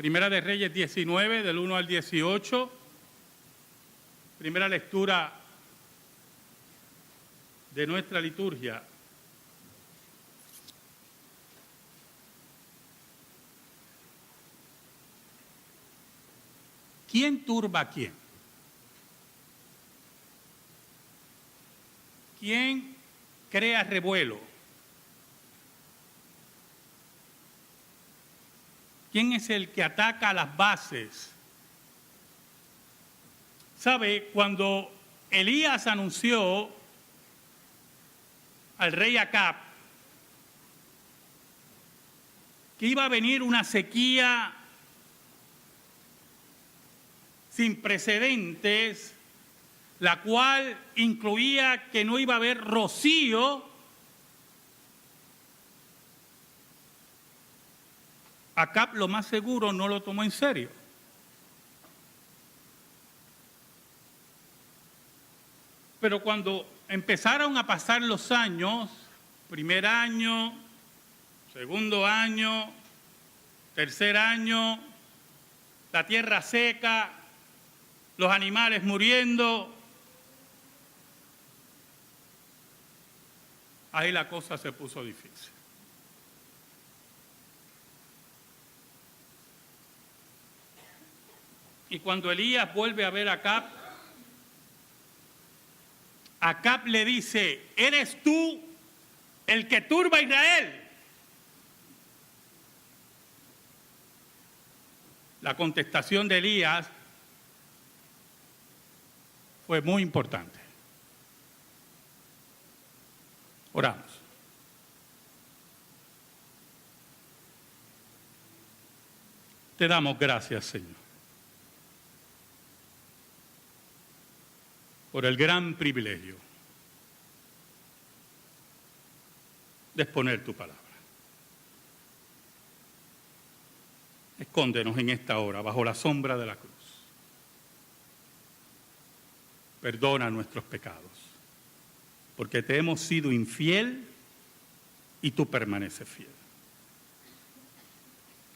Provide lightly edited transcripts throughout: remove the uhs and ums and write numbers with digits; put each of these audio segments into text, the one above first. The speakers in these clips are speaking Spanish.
Primera de Reyes 19, del 1 al 18. Primera lectura de nuestra liturgia. ¿Quién turba a quién? ¿Quién crea revuelo? ¿Quién es el que ataca a las bases? ¿Sabe? Cuando Elías anunció al rey Acab que iba a venir una sequía sin precedentes, la cual incluía que no iba a haber rocío, Acab lo más seguro no lo tomó en serio. Pero cuando empezaron a pasar los años, primer año, segundo año, tercer año, la tierra seca, los animales muriendo, ahí la cosa se puso difícil. Y cuando Elías vuelve a ver a Acab, Acab le dice: ¿eres tú el que turba a Israel? La contestación de Elías fue muy importante. Oramos. Te damos gracias, Señor, por el gran privilegio de exponer tu palabra. Escóndenos en esta hora bajo la sombra de la cruz. Perdona nuestros pecados, porque te hemos sido infiel y tú permaneces fiel.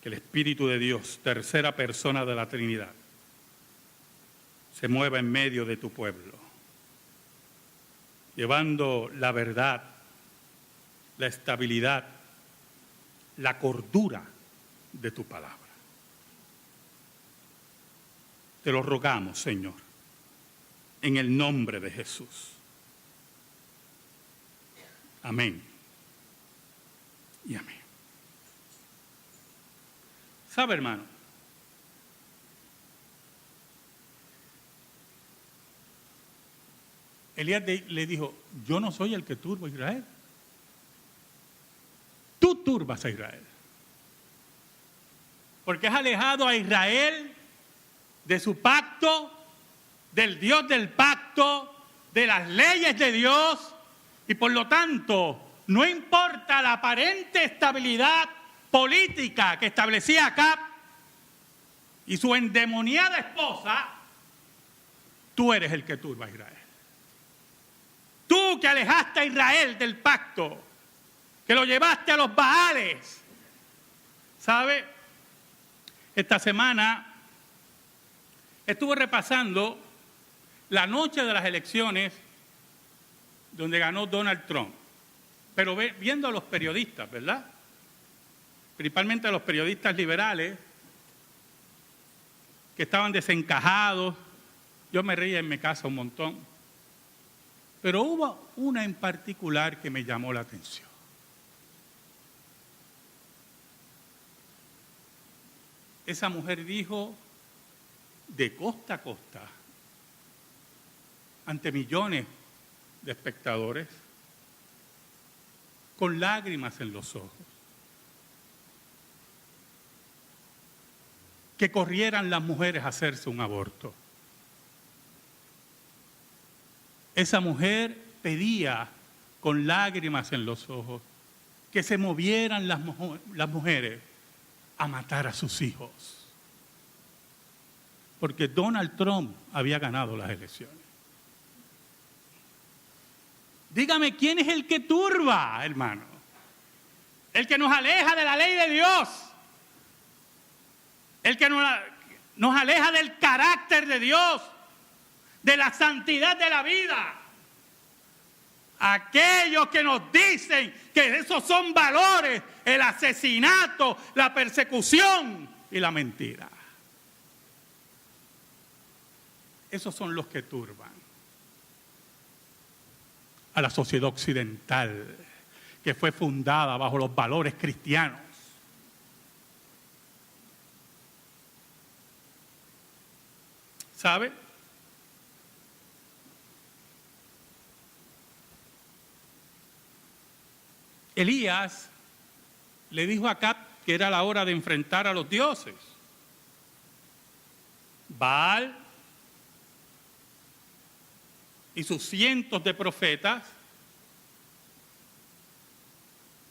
Que el Espíritu de Dios, tercera persona de la Trinidad, se mueva en medio de tu pueblo, llevando la verdad, la estabilidad, la cordura de tu palabra. Te lo rogamos, Señor, en el nombre de Jesús. Amén y amén. ¿Sabe, hermano? Elías le dijo: yo no soy el que turba a Israel. Tú turbas a Israel. Porque has alejado a Israel de su pacto, del Dios del pacto, de las leyes de Dios, y por lo tanto, no importa la aparente estabilidad política que establecía Acab y su endemoniada esposa, tú eres el que turba a Israel. Tú que alejaste a Israel del pacto, que lo llevaste a los Baales. ¿Sabe? Esta semana estuve repasando la noche de las elecciones donde ganó Donald Trump, pero viendo a los periodistas, ¿verdad? Principalmente a los periodistas liberales que estaban desencajados. Yo me reía en mi casa un montón, pero hubo una en particular que me llamó la atención. Esa mujer dijo de costa a costa, ante millones de espectadores, con lágrimas en los ojos, que corrieran las mujeres a hacerse un aborto. Esa mujer pedía con lágrimas en los ojos que se movieran las mujeres a matar a sus hijos, porque Donald Trump había ganado las elecciones. Dígame, ¿quién es el que turba, hermano? El que nos aleja de la ley de Dios. el que nos aleja del carácter de Dios, de la santidad de la vida. Aquellos que nos dicen que esos son valores, el asesinato, la persecución y la mentira. Esos son los que turban a la sociedad occidental, que fue fundada bajo los valores cristianos. ¿Sabe? Elías le dijo a Acab que era la hora de enfrentar a los dioses. Baal y sus cientos de profetas,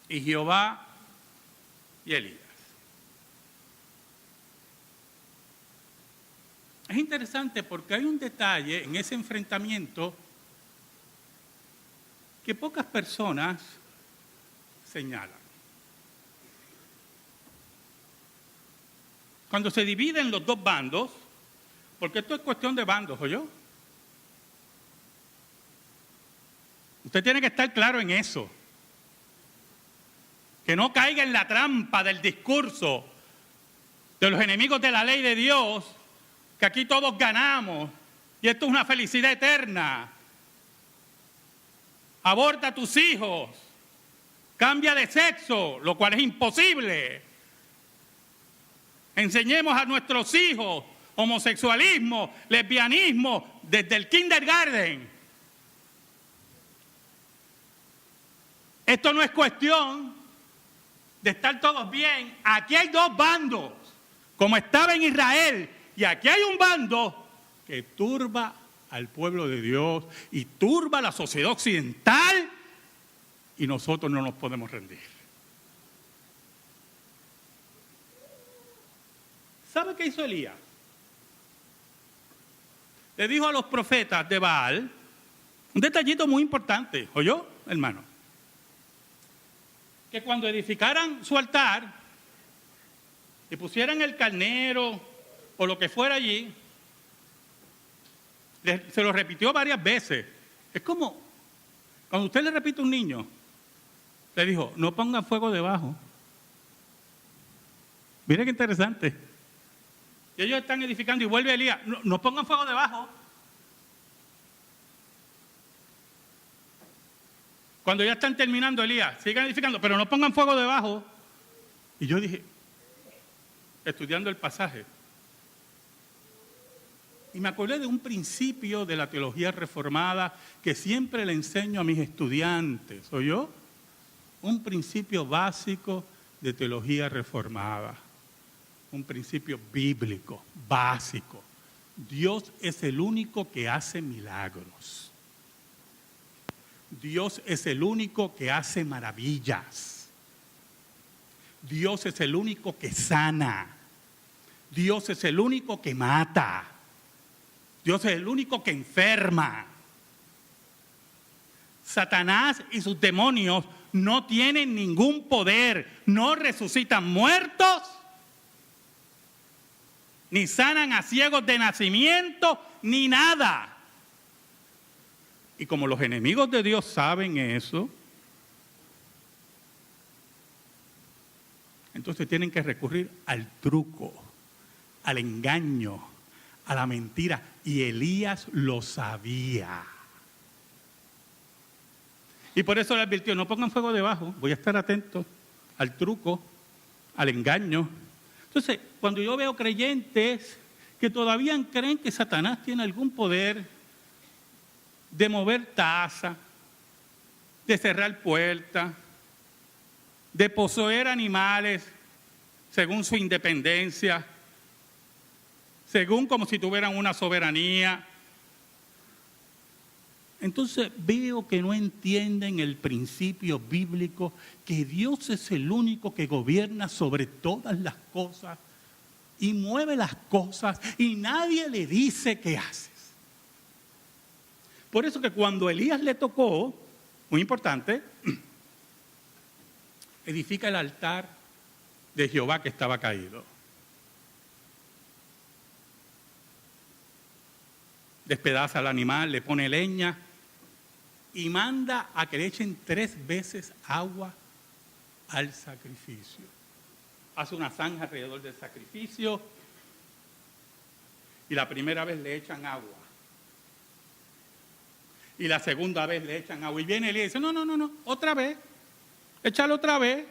y Jehová y Elías. Es interesante porque hay un detalle en ese enfrentamiento que pocas personas señalan. Cuando se dividen los dos bandos, porque esto es cuestión de bandos, ¿oyó? Usted tiene que estar claro en eso. Que no caiga en la trampa del discurso de los enemigos de la ley de Dios, que aquí todos ganamos y esto es una felicidad eterna. Aborta a tus hijos, cambia de sexo, lo cual es imposible. Enseñemos a nuestros hijos homosexualismo, lesbianismo desde el kindergarten. Esto no es cuestión de estar todos bien. Aquí hay dos bandos, como estaba en Israel, y aquí hay un bando que turba al pueblo de Dios y turba a la sociedad occidental, y nosotros no nos podemos rendir. ¿Sabe qué hizo Elías? Le dijo a los profetas de Baal un detallito muy importante, ¿oyó, hermano? Que cuando edificaran su altar y pusieran el carnero o lo que fuera allí, se lo repitió varias veces. Es como cuando usted le repite a un niño, le dijo, no pongan fuego debajo. Mire qué interesante. Y ellos están edificando y vuelve Elías, no pongan fuego debajo. Cuando ya están terminando, Elías, sigan edificando, pero no pongan fuego debajo. Y yo dije, estudiando el pasaje, y me acordé de un principio de la teología reformada que siempre le enseño a mis estudiantes, ¿oyó? Un principio básico de teología reformada, un principio bíblico, básico. Dios es el único que hace milagros. Dios es el único que hace maravillas. Dios es el único que sana. Dios es el único que mata. Dios es el único que enferma. Satanás y sus demonios no tienen ningún poder, no resucitan muertos, ni sanan a ciegos de nacimiento, ni nada. Y como los enemigos de Dios saben eso, entonces tienen que recurrir al truco, al engaño, a la mentira. Y Elías lo sabía. Y por eso le advirtió, no pongan fuego debajo, voy a estar atento al truco, al engaño. Entonces, cuando yo veo creyentes que todavía creen que Satanás tiene algún poder de mover taza, de cerrar puertas, de poseer animales según su independencia, según como si tuvieran una soberanía. Entonces veo que no entienden el principio bíblico que Dios es el único que gobierna sobre todas las cosas y mueve las cosas y nadie le dice qué haces. Por eso que cuando Elías le tocó, muy importante, edifica el altar de Jehová que estaba caído. despedaza al animal, le pone leña y manda a que le echen 3 veces agua al sacrificio. Hace una zanja alrededor del sacrificio y la primera vez le echan agua. Y la segunda vez le echan agua. Y viene y le dice, no, otra vez, échalo otra vez.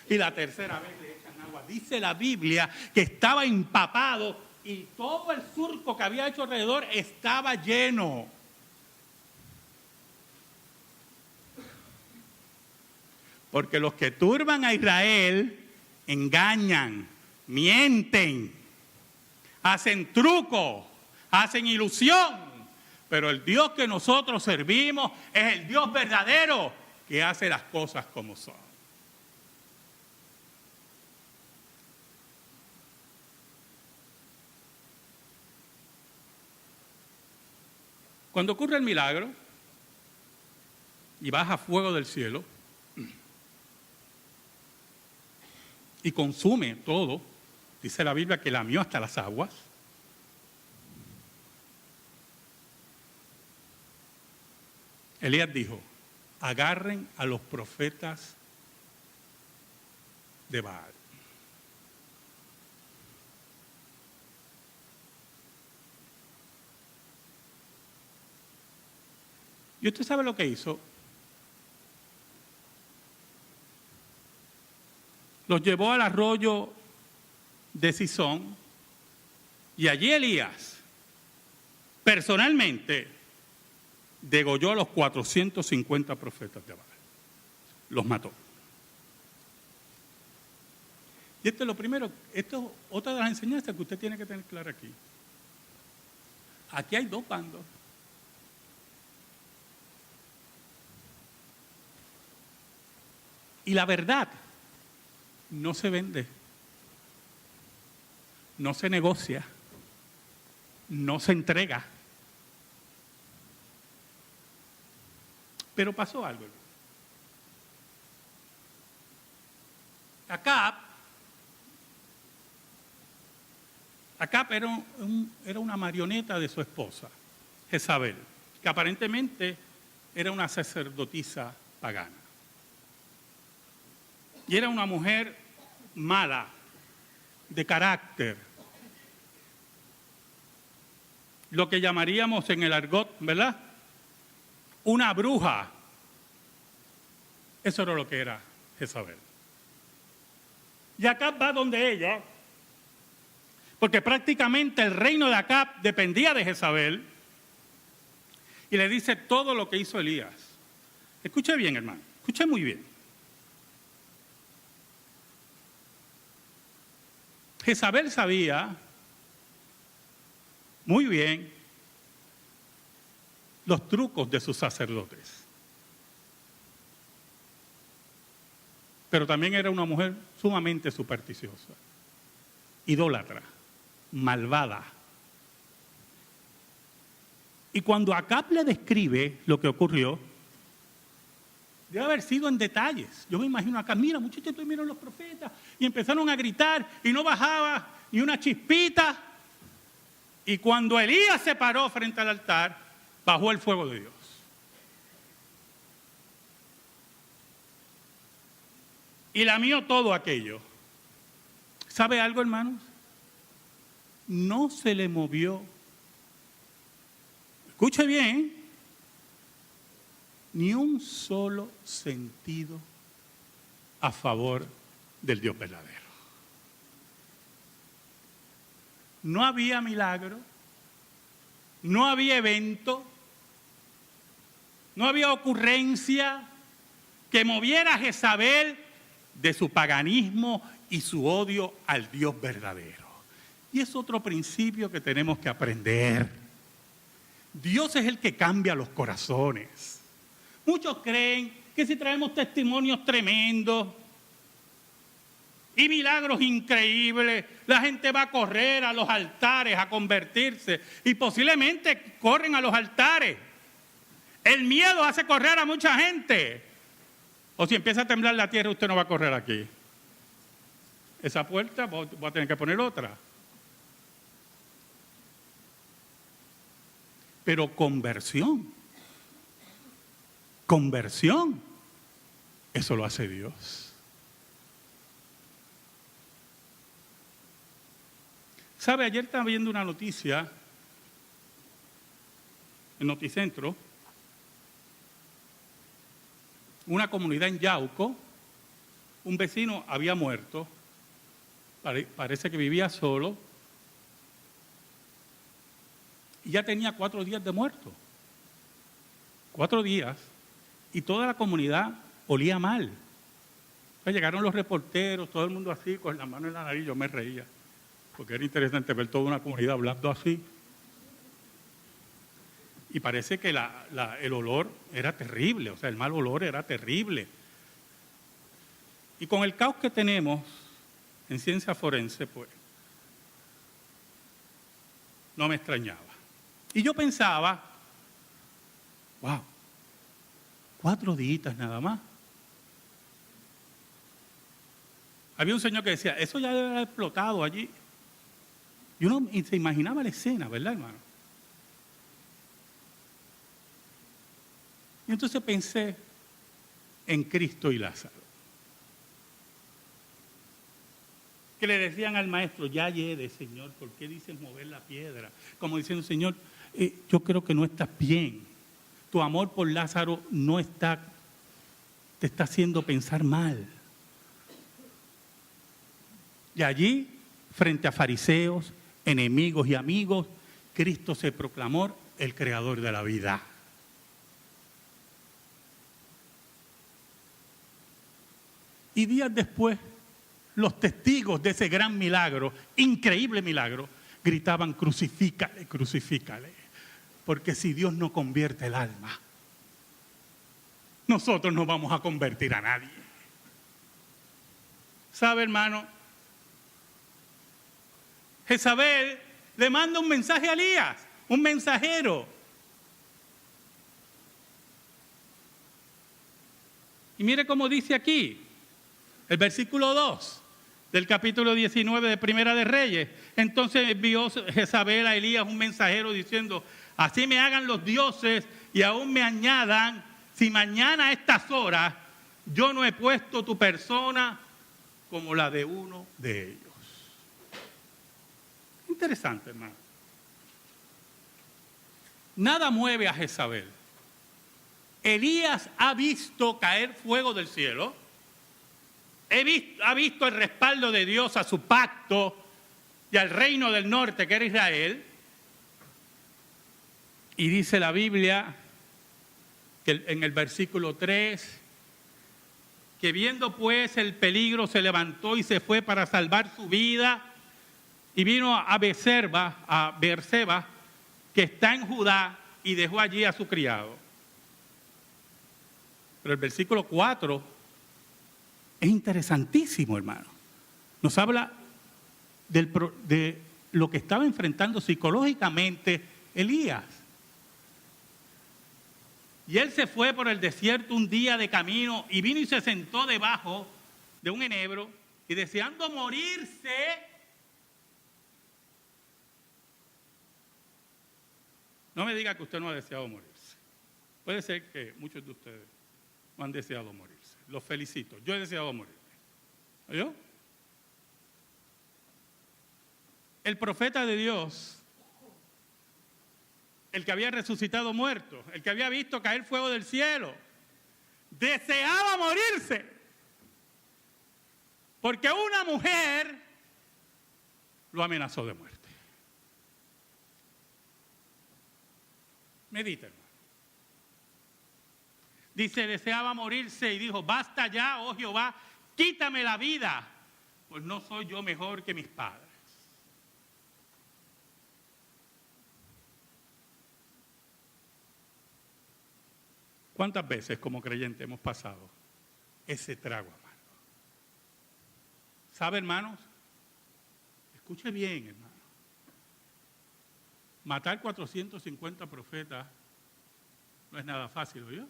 Y la tercera vez le echan agua. Dice la Biblia que estaba empapado y todo el surco que había hecho alrededor estaba lleno. Porque los que turban a Israel engañan, mienten, hacen truco, hacen ilusión. Pero el Dios que nosotros servimos es el Dios verdadero que hace las cosas como son. Cuando ocurre el milagro y baja fuego del cielo y consume todo, dice la Biblia que lamió hasta las aguas, Elías dijo, agarren a los profetas de Baal. ¿Y usted sabe lo que hizo? Los llevó al arroyo de Sison y allí Elías personalmente degolló a los 450 profetas de Baal. Los mató. Y esto es lo primero, esto es otra de las enseñanzas que usted tiene que tener clara aquí. Aquí hay 2 bandos. Y la verdad no se vende, no se negocia, no se entrega. Pero pasó algo. Acab era una marioneta de su esposa, Jezabel, que aparentemente era una sacerdotisa pagana. Y era una mujer mala, de carácter, lo que llamaríamos en el argot, ¿verdad? Una bruja. Eso era lo que era Jezabel. Y Acab va donde ella, porque prácticamente el reino de Acab dependía de Jezabel, y le dice todo lo que hizo Elías. Escuche bien, hermano, escuche muy bien. Jezabel sabía muy bien los trucos de sus sacerdotes. Pero también era una mujer sumamente supersticiosa, idólatra, malvada. Y cuando Acab le describe lo que ocurrió, debe haber sido en detalles. Yo me imagino acá, mira, muchachos, miren los profetas. Y empezaron a gritar y no bajaba ni una chispita. Y cuando Elías se paró frente al altar, bajó el fuego de Dios. Y lamió todo aquello. ¿Sabe algo, hermanos? No se le movió. Escuche bien. Ni un solo sentido a favor del Dios verdadero. No había milagro, no había evento, no había ocurrencia que moviera a Jezabel de su paganismo y su odio al Dios verdadero. Y es otro principio que tenemos que aprender. Dios es el que cambia los corazones. Muchos creen que si traemos testimonios tremendos y milagros increíbles, la gente va a correr a los altares a convertirse y posiblemente corren a los altares. El miedo hace correr a mucha gente. O si empieza a temblar la tierra, usted no va a correr aquí. Esa puerta voy a tener que poner otra. Pero conversión, conversión, eso lo hace Dios. ¿Sabe? Ayer estaba viendo una noticia en Noticentro, una comunidad en Yauco, un vecino había muerto, parece que vivía solo, y ya tenía 4 días de muerto. 4 días, y toda la comunidad olía mal. Entonces llegaron los reporteros, todo el mundo así, con la mano en la nariz, yo me reía, porque era interesante ver toda una comunidad hablando así. Y parece que el olor era terrible, o sea, el mal olor era terrible. Y con el caos que tenemos en ciencia forense, pues, no me extrañaba. Y yo pensaba, wow, 4 días nada más. Había un señor que decía, eso ya debe haber explotado allí. Y uno se imaginaba la escena, ¿verdad, hermano? Y entonces pensé en Cristo y Lázaro. Que le decían al maestro, ya llegue, Señor, ¿por qué dices mover la piedra? Como diciendo, Señor, yo creo que no estás bien. Tu amor por Lázaro te está haciendo pensar mal. Y allí, frente a fariseos, enemigos y amigos, Cristo se proclamó el creador de la vida. Y días después, los testigos de ese gran milagro, increíble milagro, gritaban, crucifícale, crucifícale. Porque si Dios no convierte el alma, nosotros no vamos a convertir a nadie. ¿Sabe, hermano? Jezabel le manda un mensaje a Elías, un mensajero. Y mire cómo dice aquí, el versículo 2 del capítulo 19 de Primera de Reyes. Entonces envió Jezabel a Elías un mensajero diciendo, así me hagan los dioses y aún me añadan, si mañana a estas horas yo no he puesto tu persona como la de uno de ellos. Interesante, hermano. Nada mueve a Jezabel. Elías ha visto caer fuego del cielo. Ha visto el respaldo de Dios a su pacto y al reino del norte, que era Israel. Y dice la Biblia, que en el versículo 3, que viendo pues el peligro se levantó y se fue para salvar su vida y vino a Beerseba, que está en Judá, y dejó allí a su criado. Pero el versículo 4 es interesantísimo, hermano. Nos habla de lo que estaba enfrentando psicológicamente Elías. Y él se fue por el desierto un día de camino y vino y se sentó debajo de un enebro y deseando morirse. No me diga que usted no ha deseado morirse. Puede ser que muchos de ustedes no han deseado morirse. Los felicito. Yo he deseado morirme. ¿Oyó? El profeta de Dios, el que había resucitado muerto, el que había visto caer fuego del cielo, deseaba morirse. Porque una mujer lo amenazó de muerte. Medita, hermano. Dice, deseaba morirse y dijo, basta ya, oh Jehová, quítame la vida, pues no soy yo mejor que mis padres. ¿Cuántas veces como creyentes hemos pasado ese trago amargo? ¿Sabe, hermanos? Escuche bien, hermano. Matar 450 profetas no es nada fácil, ¿oyó?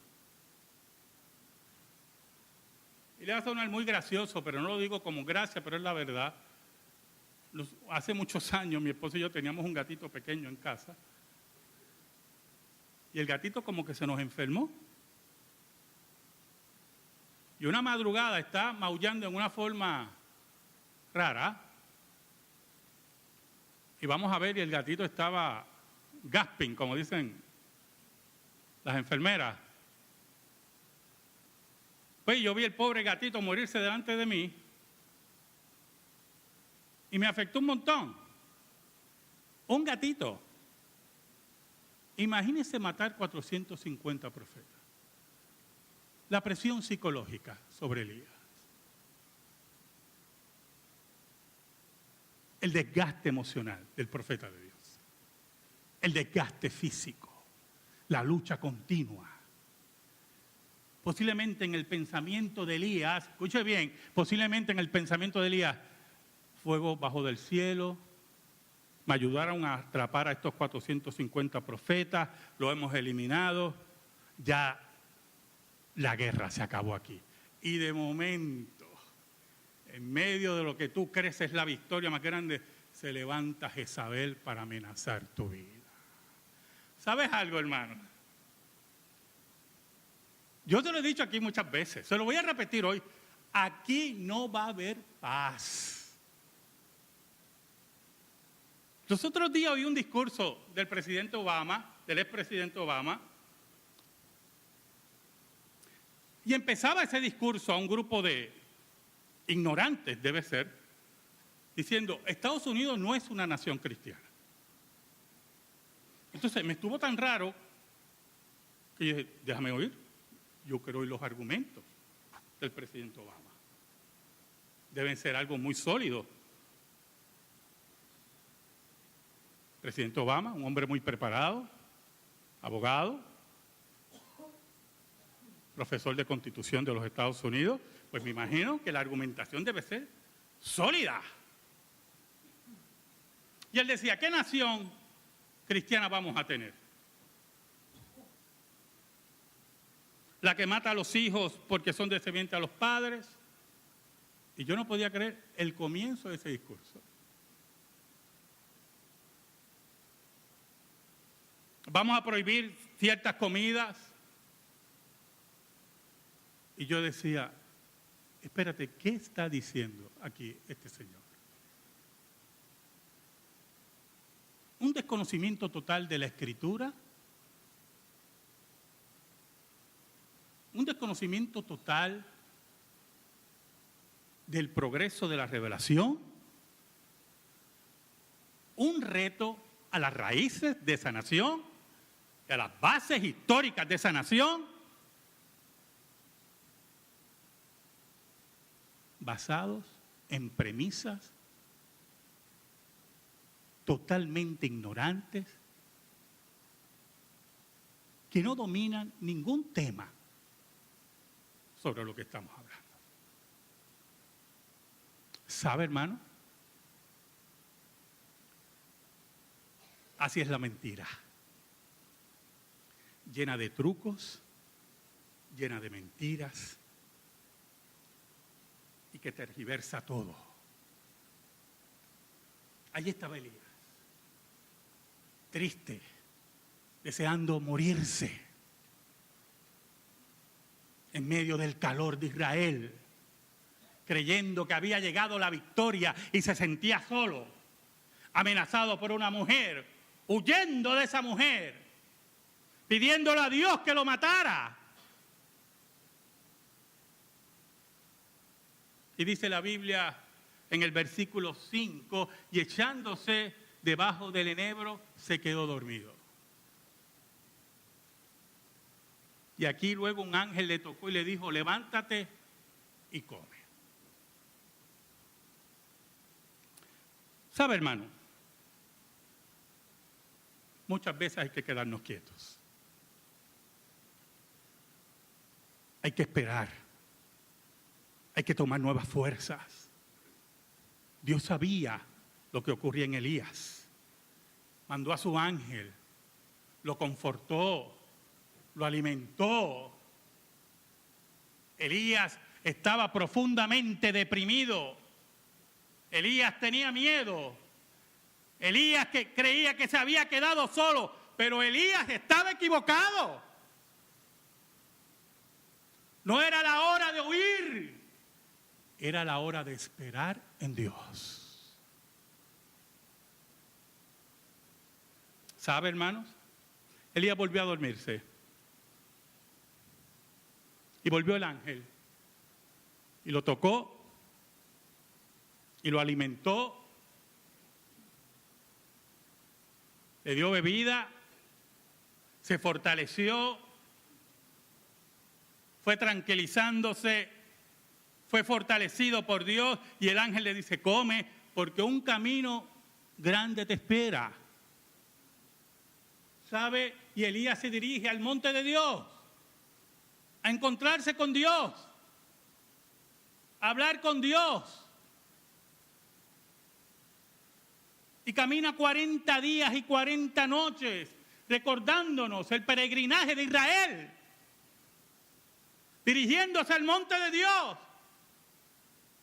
Y le va a sonar muy gracioso, pero no lo digo como gracia, pero es la verdad. Hace muchos años mi esposo y yo teníamos un gatito pequeño en casa. Y el gatito como que se nos enfermó. Y una madrugada está maullando en una forma rara. Y vamos a ver, y el gatito estaba gasping, como dicen las enfermeras. Pues yo vi el pobre gatito morirse delante de mí. Y me afectó un montón. Un gatito. Imagínense matar 450 profetas. La presión psicológica sobre Elías. El desgaste emocional del profeta de Dios. El desgaste físico. La lucha continua. Posiblemente en el pensamiento de Elías, escuche bien, posiblemente en el pensamiento de Elías, fuego bajo del cielo, me ayudaron a atrapar a estos 450 profetas, lo hemos eliminado, ya la guerra se acabó aquí. Y de momento, en medio de lo que tú crees es la victoria más grande, se levanta Jezabel para amenazar tu vida. ¿Sabes algo, hermano? Yo te lo he dicho aquí muchas veces, se lo voy a repetir hoy. Aquí no va a haber paz. Los otros días oí un discurso del presidente Obama, del expresidente Obama, y empezaba ese discurso a un grupo de ignorantes, debe ser, diciendo, Estados Unidos no es una nación cristiana. Entonces me estuvo tan raro que yo dije, déjame oír. Yo quiero oír los argumentos del presidente Obama. Deben ser algo muy sólido. El presidente Obama, un hombre muy preparado, abogado, profesor de Constitución de los Estados Unidos, pues me imagino que la argumentación debe ser sólida. Y él decía, ¿qué nación cristiana vamos a tener? La que mata a los hijos porque son descendientes a los padres. Y yo no podía creer el comienzo de ese discurso. Vamos a prohibir ciertas comidas. Y yo decía, espérate, ¿qué está diciendo aquí este señor? Un desconocimiento total de la Escritura. Un desconocimiento total del progreso de la revelación, un reto a las raíces de esa nación, a las bases históricas de esa nación, basados en premisas totalmente ignorantes, que no dominan ningún tema sobre lo que estamos hablando. ¿Sabe, hermano? Así es la mentira. Llena de trucos, llena de mentiras y que tergiversa todo. Allí estaba Elías, triste, deseando morirse en medio del calor de Israel, creyendo que había llegado la victoria y se sentía solo, amenazado por una mujer, huyendo de esa mujer, pidiéndole a Dios que lo matara. Y dice la Biblia en el versículo 5, y echándose debajo del enebro, se quedó dormido. Y aquí luego un ángel le tocó y le dijo, levántate y come. ¿Sabe, hermano? Muchas veces hay que quedarnos quietos. Hay que esperar. Hay que tomar nuevas fuerzas. Dios sabía lo que ocurría en Elías. Mandó a su ángel, lo confortó, lo alimentó. Elías estaba profundamente deprimido. Elías tenía miedo. Elías que creía que se había quedado solo, pero Elías estaba equivocado. No era la hora de huir, era la hora de esperar en Dios. ¿Sabe, hermanos? Elías volvió a dormirse. Y volvió el ángel. Y lo tocó. Y lo alimentó. Le dio bebida. Se fortaleció. Fue tranquilizándose. Fue fortalecido por Dios. Y el ángel le dice, come, porque un camino grande te espera. ¿Sabe? Y Elías se dirige al monte de Dios, a encontrarse con Dios, a hablar con Dios. Y camina 40 días y 40 noches, recordándonos el peregrinaje de Israel, dirigiéndose al monte de Dios.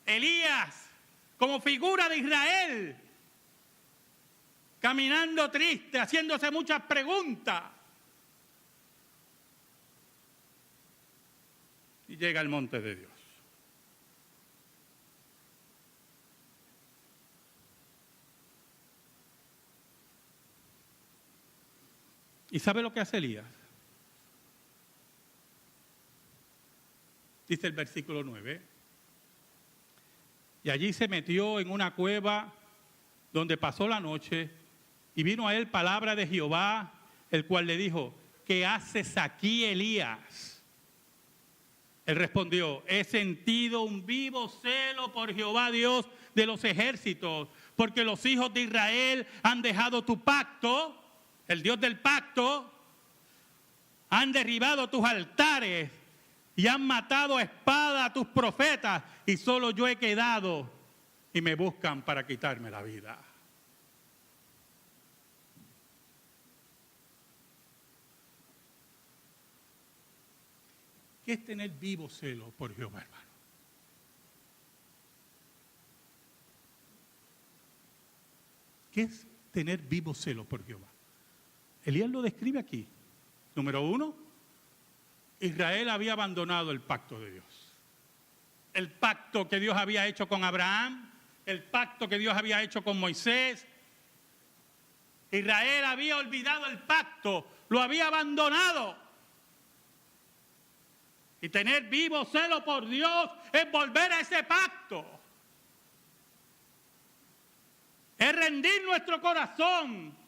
Elías, como figura de Israel, caminando triste, haciéndose muchas preguntas. Y llega al monte de Dios. ¿Y sabe lo que hace Elías? Dice el versículo 9. Y allí se metió en una cueva donde pasó la noche, y vino a él palabra de Jehová, el cual le dijo, ¿qué haces aquí, Elías? Él respondió, he sentido un vivo celo por Jehová Dios de los ejércitos, porque los hijos de Israel han dejado tu pacto, el Dios del pacto, han derribado tus altares y han matado a espada a tus profetas, y solo yo he quedado y me buscan para quitarme la vida. ¿Qué es tener vivo celo por Jehová, hermano? ¿Qué es tener vivo celo por Jehová? Elías lo describe aquí. Número 1, Israel había abandonado el pacto de Dios. El pacto que Dios había hecho con Abraham, el pacto que Dios había hecho con Moisés. Israel había olvidado el pacto, lo había abandonado. Y tener vivo celo por Dios es volver a ese pacto. Es rendir nuestro corazón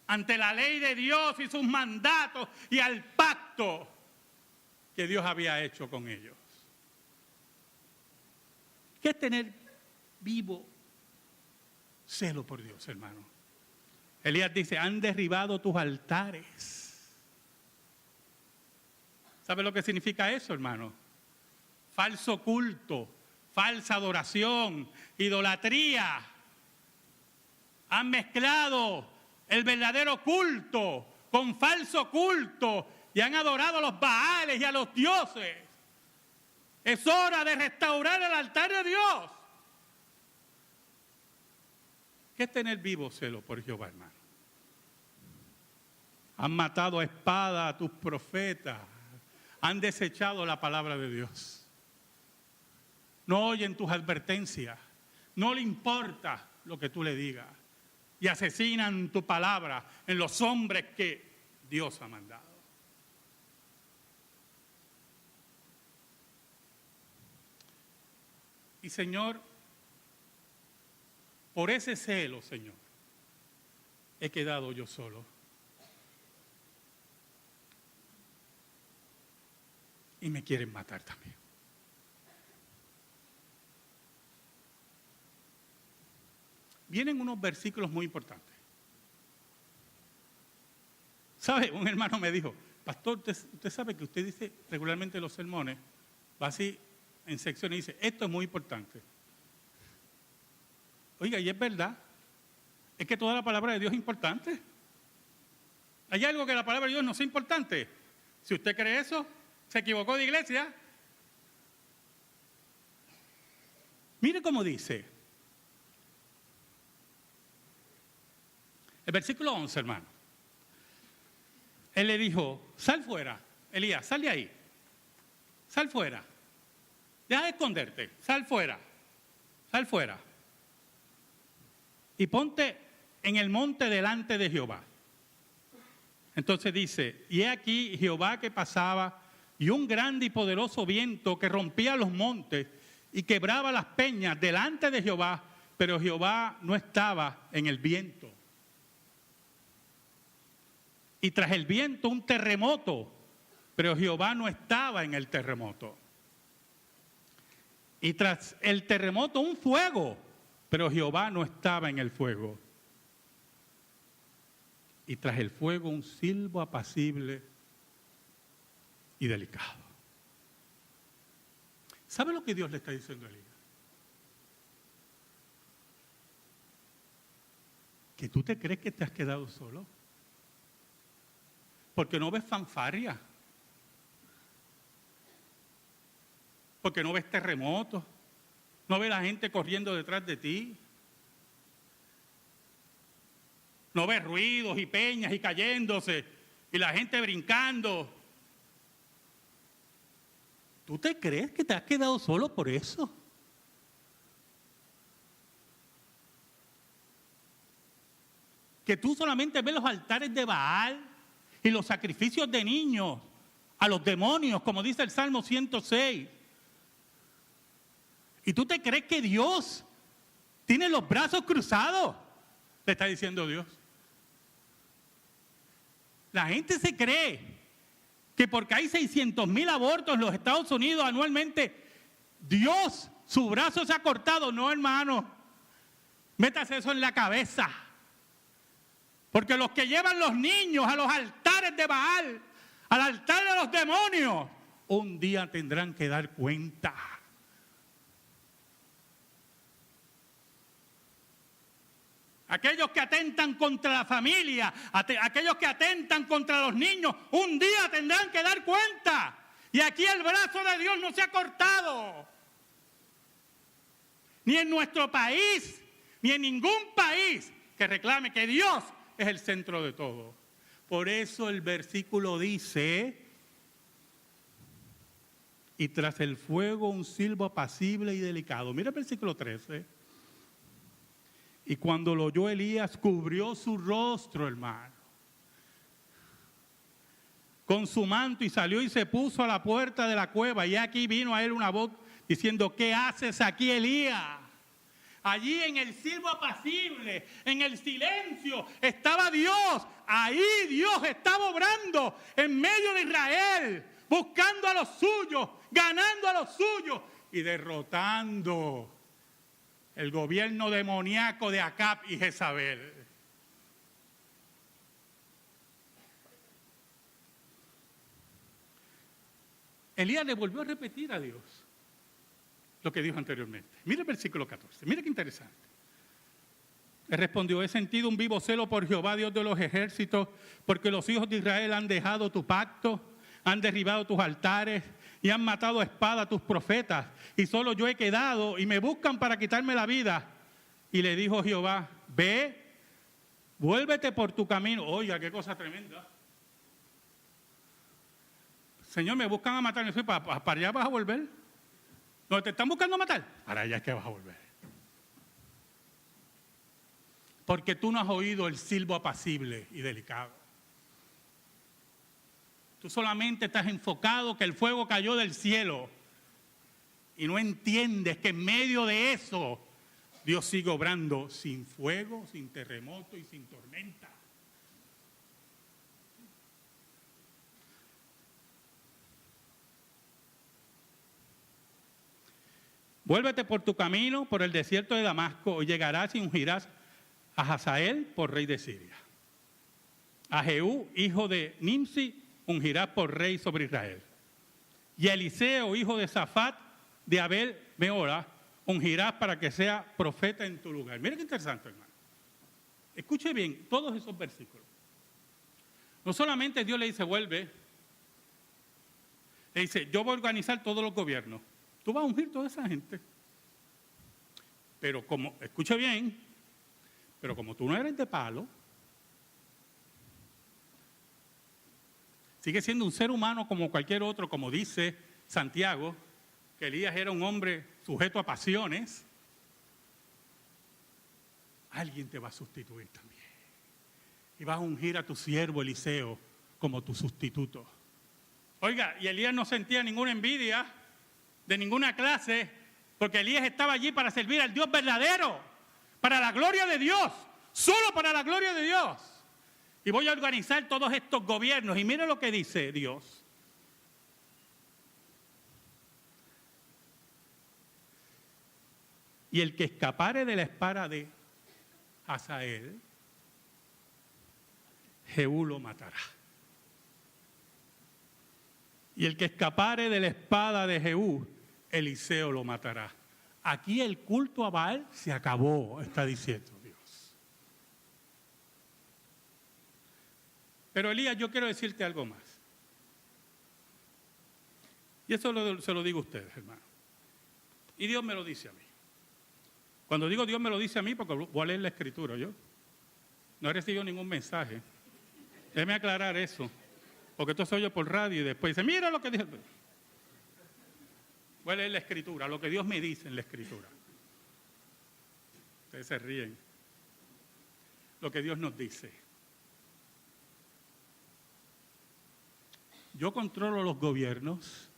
ante la ley de Dios y sus mandatos y al pacto que Dios había hecho con ellos. ¿Qué es tener vivo celo por Dios, hermano? Elías dice, han derribado tus altares. ¿Sabe lo que significa eso, hermano? Falso culto, falsa adoración, idolatría. Han mezclado el verdadero culto con falso culto y han adorado a los Baales y a los dioses. Es hora de restaurar el altar de Dios. ¿Qué es tener vivo celo por Jehová, hermano? Han matado a espada a tus profetas. Han desechado la palabra de Dios. No oyen tus advertencias. No le importa lo que tú le digas. Y asesinan tu palabra en los hombres que Dios ha mandado. Y Señor, por ese celo, Señor, he quedado yo solo. Y me quieren matar también. Vienen unos versículos muy importantes. ¿Sabe? Un hermano me dijo, pastor, usted sabe que usted dice regularmente en los sermones, va así en secciones y dice, esto es muy importante. Oiga, y es verdad, es que toda la palabra de Dios es importante. ¿Hay algo que la palabra de Dios no sea importante? Si usted cree eso, se equivocó de iglesia. Mire cómo dice. El versículo 11, hermano. Él le dijo, sal fuera, Elías, sal de ahí. Sal fuera. Deja de esconderte, sal fuera. Sal fuera. Y ponte en el monte delante de Jehová. Entonces dice, y he aquí Jehová que pasaba, y un grande y poderoso viento que rompía los montes y quebraba las peñas delante de Jehová, pero Jehová no estaba en el viento. Y tras el viento un terremoto, pero Jehová no estaba en el terremoto. Y tras el terremoto un fuego, pero Jehová no estaba en el fuego. Y tras el fuego un silbo apacible y delicado. ¿Sabe lo que Dios le está diciendo a Elías? ¿Que tú te crees que te has quedado solo? Porque no ves fanfarria. Porque no ves terremotos. No ves la gente corriendo detrás de ti. No ves ruidos y peñas y cayéndose y la gente brincando. ¿Tú te crees que te has quedado solo por eso? Que tú solamente ves los altares de Baal y los sacrificios de niños a los demonios, como dice el Salmo 106. ¿Y tú te crees que Dios tiene los brazos cruzados? Le está diciendo Dios. La gente se cree que porque hay 600,000 abortos en los Estados Unidos anualmente, Dios, su brazo se ha cortado. No, hermano, métase eso en la cabeza. Porque los que llevan los niños a los altares de Baal, al altar de los demonios, un día tendrán que dar cuenta. Aquellos que atentan contra la familia, aquellos que atentan contra los niños, un día tendrán que dar cuenta. Y aquí el brazo de Dios no se ha cortado. Ni en nuestro país, ni en ningún país que reclame que Dios es el centro de todo. Por eso el versículo dice, y tras el fuego un silbo apacible y delicado. Mira el versículo 13. Y cuando lo oyó Elías, cubrió su rostro, hermano, con su manto y salió y se puso a la puerta de la cueva. Y aquí vino a él una voz diciendo, ¿qué haces aquí, Elías? Allí en el silbo apacible, en el silencio, estaba Dios. Ahí Dios estaba obrando en medio de Israel, buscando a los suyos, ganando a los suyos y derrotando el gobierno demoníaco de Acab y Jezabel. Elías le volvió a repetir a Dios lo que dijo anteriormente. Mira el versículo 14, mira qué interesante. Le respondió, he sentido un vivo celo por Jehová, Dios de los ejércitos, porque los hijos de Israel han dejado tu pacto, han derribado tus altares y han matado a espada a tus profetas, y solo yo he quedado y me buscan para quitarme la vida. Y le dijo Jehová, ve, vuélvete por tu camino. Oiga, qué cosa tremenda. Señor, me buscan a matar. ¿Para allá vas a volver? ¿No te están buscando a matar? Para allá es que vas a volver. Porque tú no has oído el silbo apacible y delicado. Tú solamente estás enfocado que el fuego cayó del cielo y no entiendes que en medio de eso Dios sigue obrando sin fuego, sin terremoto y sin tormenta. Vuélvete por tu camino, por el desierto de Damasco, y llegarás y ungirás a Hazael por rey de Siria. A Jehú, hijo de Nimsi, ungirás por rey sobre Israel. Y a Eliseo, hijo de Safat, de Abel Mehola, ungirás para que sea profeta en tu lugar. Mira qué interesante, hermano. Escuche bien todos esos versículos. No solamente Dios le dice, vuelve, le dice, yo voy a organizar todos los gobiernos. Tú vas a ungir toda esa gente. Pero como, escuche bien, pero como tú no eres de palo, Sigue siendo un ser humano como cualquier otro, como dice Santiago, que Elías era un hombre sujeto a pasiones. Alguien te va a sustituir también. Y vas a ungir a tu siervo Eliseo como tu sustituto. Oiga, y Elías no sentía ninguna envidia de ninguna clase, porque Elías estaba allí para servir al Dios verdadero, para la gloria de Dios, solo para la gloria de Dios. Y voy a organizar todos estos gobiernos. Y mire lo que dice Dios. Y el que escapare de la espada de Hazael, Jehú lo matará. Y el que escapare de la espada de Jehú, Eliseo lo matará. Aquí el culto a Baal se acabó, está diciendo Dios. Pero Elías, yo quiero decirte algo más. Y eso se lo digo a ustedes, hermano. Y Dios me lo dice a mí. Cuando digo Dios me lo dice a mí, porque voy a leer la Escritura, yo no he recibido ningún mensaje. Déjeme aclarar eso, porque esto se oye por radio y después dice, mira lo que dice. Voy a leer la Escritura, lo que Dios me dice en la Escritura. Ustedes se ríen. Lo que Dios nos dice. Yo controlo los gobiernos,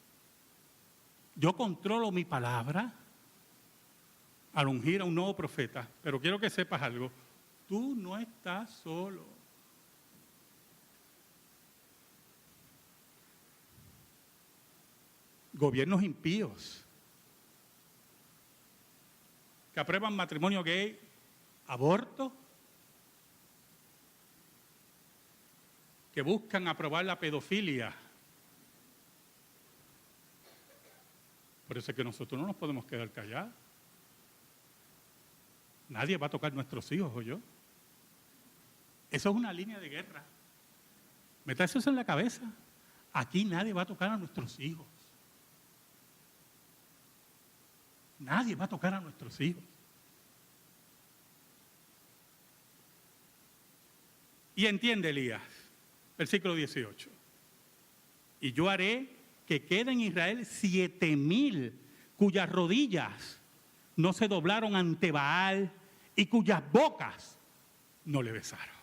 yo controlo mi palabra al ungir a un nuevo profeta, pero quiero que sepas algo, tú no estás solo. Gobiernos impíos que aprueban matrimonio gay, aborto, que buscan aprobar la pedofilia. Por eso es que nosotros no nos podemos quedar callados. Nadie va a tocar nuestros hijos, ¿o yo? Eso es una línea de guerra. Meta eso en la cabeza. Aquí nadie va a tocar a nuestros hijos. Nadie va a tocar a nuestros hijos. Y entiende Elías, versículo 18. Y yo haré que quede en Israel 7,000 cuyas rodillas no se doblaron ante Baal y cuyas bocas no le besaron.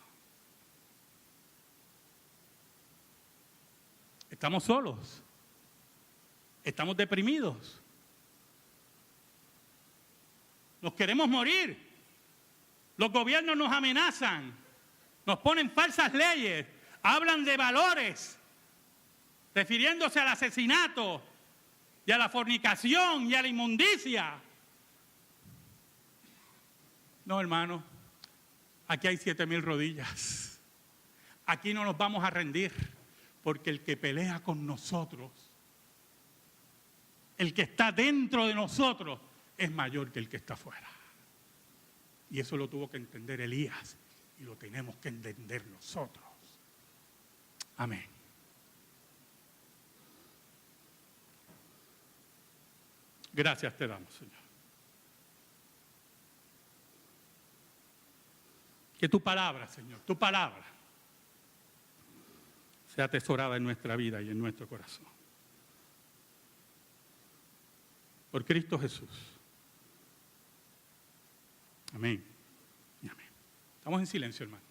Estamos solos. Estamos deprimidos. Nos queremos morir. Los gobiernos nos amenazan. Nos ponen falsas leyes. Hablan de valores, refiriéndose al asesinato y a la fornicación y a la inmundicia. No, hermano, aquí hay 7,000 rodillas. Aquí no nos vamos a rendir, porque el que pelea con nosotros, el que está dentro de nosotros, es mayor que el que está afuera. Y eso lo tuvo que entender Elías, y lo tenemos que entender nosotros. Amén. Gracias te damos, Señor. Que tu palabra, Señor, tu palabra, sea atesorada en nuestra vida y en nuestro corazón. Por Cristo Jesús. Amén y amén. Estamos en silencio, hermano.